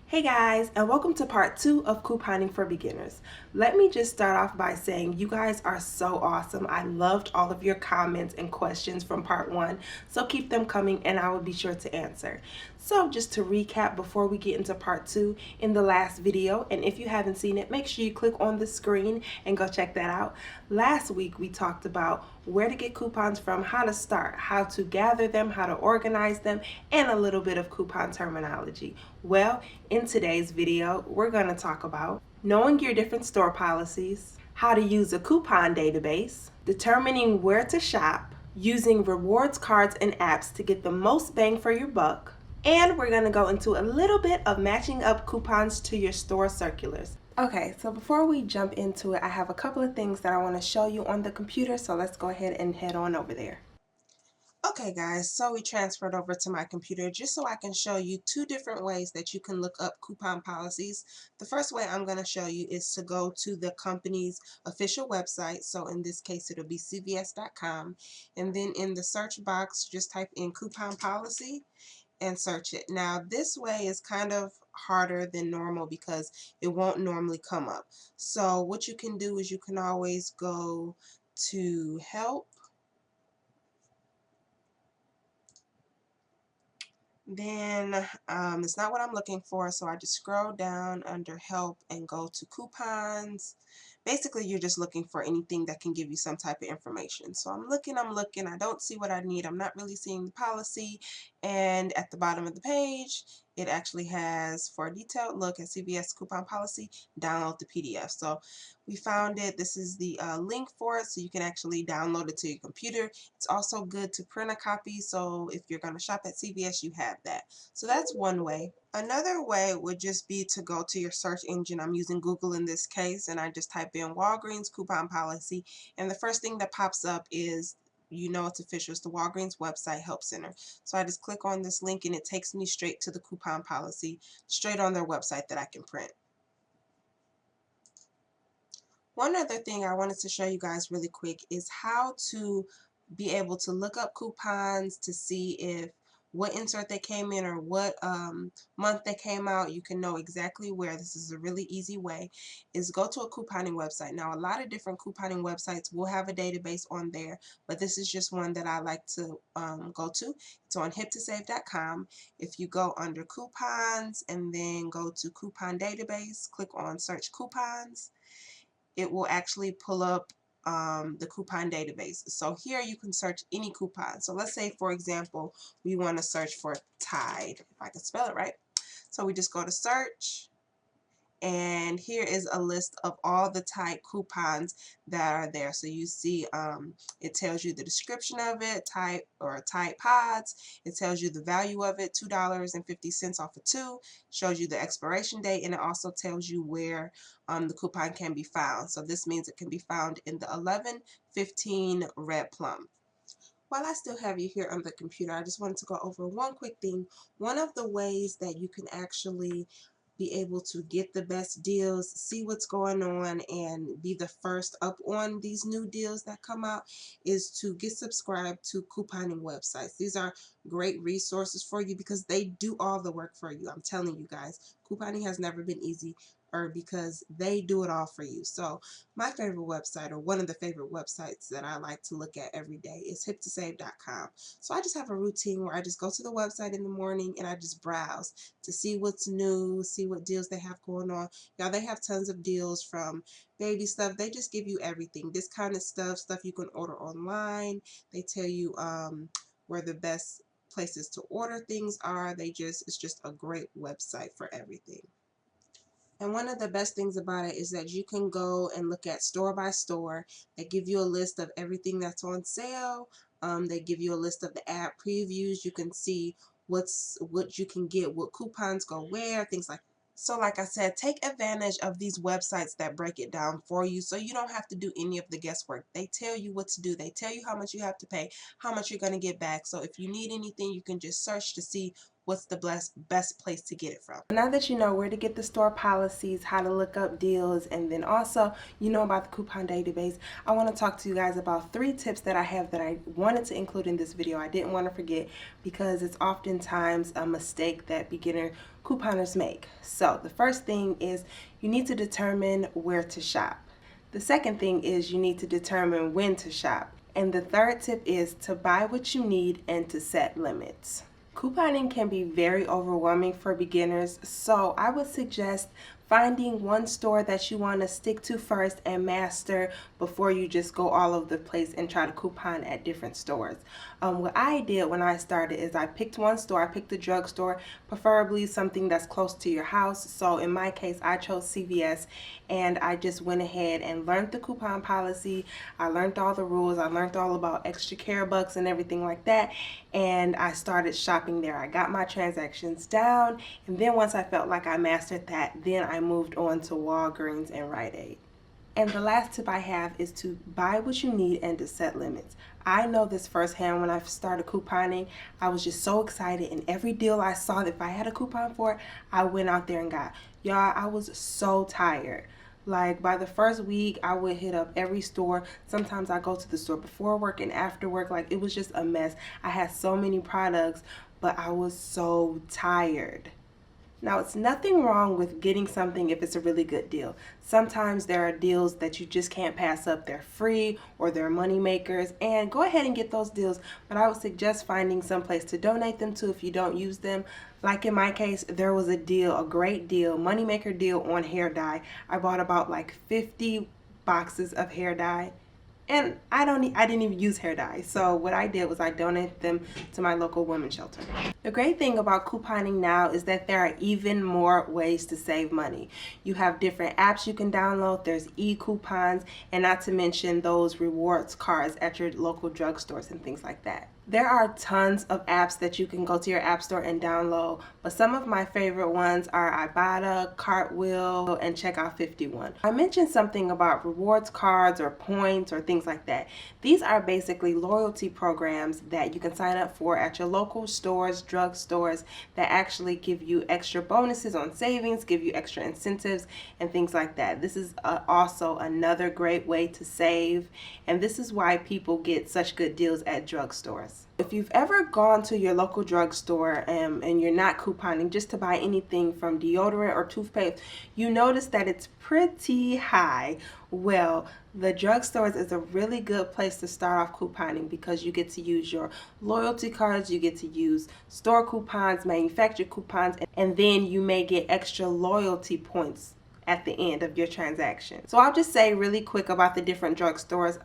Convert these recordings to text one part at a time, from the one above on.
Hey guys, and welcome to part 2 of Couponing for Beginners. Let me just start off by saying you guys are so awesome. I loved all of your comments and questions from part 1, so keep them coming and I will be sure to answer. So just to recap before we get into part 2, in the last video, and if you haven't seen it, make sure you click on the screen and go check that out. Last week we talked about where to get coupons from, how to start, how to gather them, how to organize them, and a little bit of coupon terminology. Well, in today's video, we're going to talk about knowing your different store policies, how to use a coupon database, determining where to shop, using rewards cards and apps to get the most bang for your buck, and we're going to go into a little bit of matching up coupons to your store circulars. Okay, so before we jump into it, I have a couple of things that I want to show you on the computer, so let's go ahead and head on over there. Okay guys, so we transferred over to my computer just so I can show you two different ways that you can look up coupon policies. The first way I'm going to show you is to go to the company's official website. So in this case it'll be cvs.com, and then in the search box just type in coupon policy and search it. Now this way is kind of harder than normal because it won't normally come up. So what you can do is you can always go to help. Then it's not what I'm looking for, so I just scroll down under help and go to coupons. Basically, you're just looking for anything that can give you some type of information. So I'm looking, I don't see what I need. I'm not really seeing the policy. And at the bottom of the page, it actually has, for a detailed look at CVS coupon policy, download the PDF. So we found it. This is the link for it, so you can actually download it to your computer. It's also good to print a copy, so if you're going to shop at CVS, you have that. So that's one way. Another way would just be to go to your search engine. I'm using Google in this case, and I just type in Walgreens coupon policy, and the first thing that pops up is, you know it's official, it's the Walgreens website help center. So I just click on this link and it takes me straight to the coupon policy, straight on their website that I can print. One other thing I wanted to show you guys really quick is how to be able to look up coupons to see if what insert they came in or what month they came out. You can know exactly where. This is a really easy way, is go to a couponing website. Now a lot of different couponing websites will have a database on there, but this is just one that I like to go to. It's on hip2save.com. If you go under coupons and then go to coupon database, click on search coupons, it will actually pull up the coupon database. So here you can search any coupon. So let's say, for example, we want to search for Tide, if I can spell it right. So we just go to search, and here is a list of all the Tide coupons that are there. So you see it tells you the description of it, Tide or Tide Pods. It tells you the value of it, $2.50 off of 2, shows you the expiration date, and it also tells you where the coupon can be found. So this means it can be found in the 1115 Red Plum. While I still have you here on the computer, I just wanted to go over one quick thing. One of the ways that you can actually be able to get the best deals, see what's going on, and be the first up on these new deals that come out is to get subscribed to couponing websites. These are great resources for you because they do all the work for you. I'm telling you guys, couponing has never been easy, or because they do it all for you. So my favorite website, or one of the favorite websites that I like to look at every day, is hip2save.com. So I just have a routine where I just go to the website in the morning and I just browse to see what's new, see what deals they have going on. Now they have tons of deals, from baby stuff. They just give you everything. This kind of stuff you can order online. They tell you where the best places to order things are. It's just a great website for everything. And one of the best things about it is that you can go and look at store by store. They give you a list of everything that's on sale. They give you a list of the ad previews. You can see what you can get, what coupons go where, things like that. So like I said, take advantage of these websites that break it down for you, so you don't have to do any of the guesswork. They tell you what to do. They tell you how much you have to pay, how much you're going to get back. So if you need anything, you can just search to see what's the best place to get it from. Now that you know where to get the store policies, how to look up deals, and then also you know about the coupon database, I want to talk to you guys about 3 tips that I have that I wanted to include in this video. I didn't want to forget because it's oftentimes a mistake that beginner couponers make. So the first thing is you need to determine where to shop. The second thing is you need to determine when to shop. And the third tip is to buy what you need and to set limits. Couponing can be very overwhelming for beginners, so I would suggest finding one store that you want to stick to first and master before you just go all over the place and try to coupon at different stores. What I did when I started is I picked one store. I picked a drugstore, preferably something that's close to your house. So in my case, I chose CVS, and I just went ahead and learned the coupon policy. I learned all the rules. I learned all about extra care bucks and everything like that, and I started shopping there. I got my transactions down, and then once I felt like I mastered that, then I moved on to Walgreens and Rite Aid. And the last tip I have is to buy what you need and to set limits. I know this firsthand. When I started couponing, I was just so excited, and every deal I saw that if I had a coupon for it, I went out there and got. Y'all, I was so tired. Like by the first week, I would hit up every store. Sometimes I go to the store before work and after work. Like it was just a mess. I had so many products, but I was so tired. Now, it's nothing wrong with getting something if it's a really good deal. Sometimes there are deals that you just can't pass up. They're free or they're money makers, and go ahead and get those deals. But I would suggest finding some place to donate them to if you don't use them. Like in my case, there was a deal, a great deal, moneymaker deal on hair dye. I bought about like 50 boxes of hair dye. And I didn't even use hair dye. So what I did was I donated them to my local women's shelter. The great thing about couponing now is that there are even more ways to save money. You have different apps you can download. There's e-coupons, and not to mention those rewards cards at your local drugstores and things like that. There are tons of apps that you can go to your app store and download, but some of my favorite ones are Ibotta, Cartwheel, and Checkout 51. I mentioned something about rewards cards or points or things like that. These are basically loyalty programs that you can sign up for at your local stores, drugstores, that actually give you extra bonuses on savings, give you extra incentives, and things like that. This is also another great way to save, and this is why people get such good deals at drugstores. If you've ever gone to your local drugstore and you're not couponing just to buy anything from deodorant or toothpaste, you notice that it's pretty high. Well, the drugstores is a really good place to start off couponing because you get to use your loyalty cards, you get to use store coupons, manufacturer coupons, and then you may get extra loyalty points at the end of your transaction. So I'll just say really quick about the different drugstores.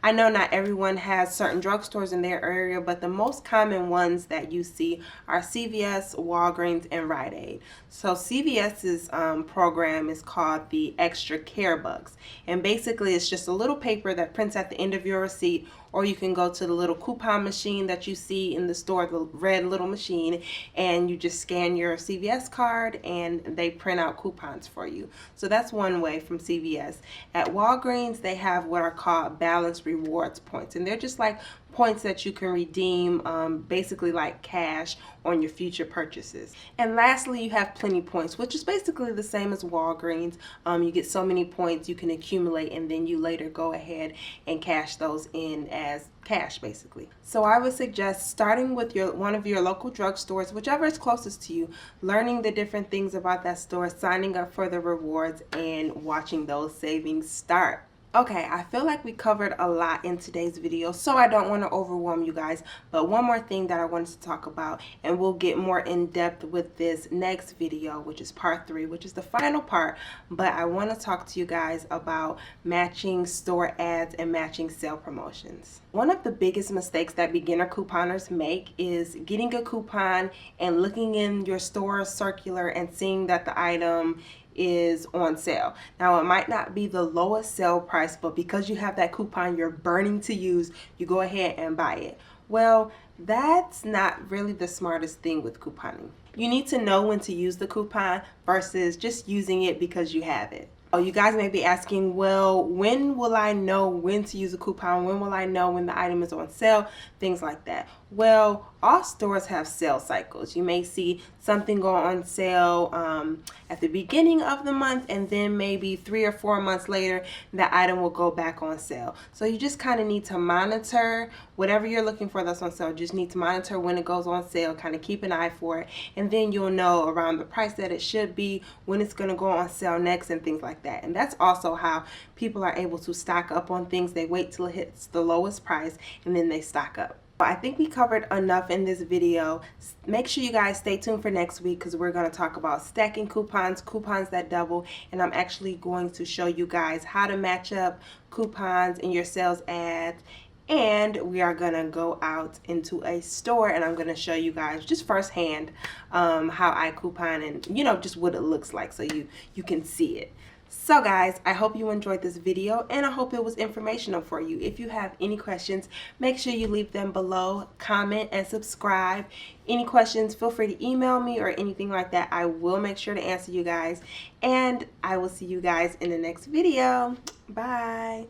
I know not everyone has certain drugstores in their area, but the most common ones that you see are CVS, Walgreens, and Rite Aid. So CVS's program is called the Extra Care Bucks, and basically it's just a little paper that prints at the end of your receipt, or you can go to the little coupon machine that you see in the store, the red little machine, and you just scan your CVS card and they print out coupons for you. So that's one way from CVS. At Walgreens, they have what are called balanced rewards points, and they're just like points that you can redeem, basically like cash on your future purchases. And lastly, you have Plenty Points, which is basically the same as Walgreens. You get so many points you can accumulate, and then you later go ahead and cash those in as cash basically. So I would suggest starting with one of your local drugstores, whichever is closest to you, learning the different things about that store, signing up for the rewards, and watching those savings start. Okay, I feel like we covered a lot in today's video, so I don't want to overwhelm you guys, but one more thing that I wanted to talk about, and we'll get more in depth with this next video, which is part 3, which is the final part, but I want to talk to you guys about matching store ads and matching sale promotions. One of the biggest mistakes that beginner couponers make is getting a coupon and looking in your store circular and seeing that the item is on sale. Now, it might not be the lowest sale price, but because you have that coupon you're burning to use, you go ahead and buy it. Well, that's not really the smartest thing with couponing. You need to know when to use the coupon versus just using it because you have it. Oh, you guys may be asking, well, when will I know when to use a coupon? When will I know when the item is on sale? Things like that. Well, all stores have sale cycles. You may see something go on sale at the beginning of the month, and then maybe 3 or 4 months later, the item will go back on sale. So you just kind of need to monitor whatever you're looking for that's on sale. Just need to monitor when it goes on sale, kind of keep an eye for it, and then you'll know around the price that it should be, when it's going to go on sale next, and things like that. And that's also how people are able to stock up on things. They wait till it hits the lowest price and then they stock up. I think we covered enough in this video. Make sure you guys stay tuned for next week, because we're going to talk about stacking coupons, coupons that double, and I'm actually going to show you guys how to match up coupons in your sales ads. And we are going to go out into a store, and I'm going to show you guys just firsthand how I coupon, and just what it looks like, so you can see it. So guys, I hope you enjoyed this video, and I hope it was informational for you. If you have any questions, make sure you leave them below, comment, and subscribe. Any questions, feel free to email me or anything like that. I will make sure to answer you guys, and I will see you guys in the next video. Bye.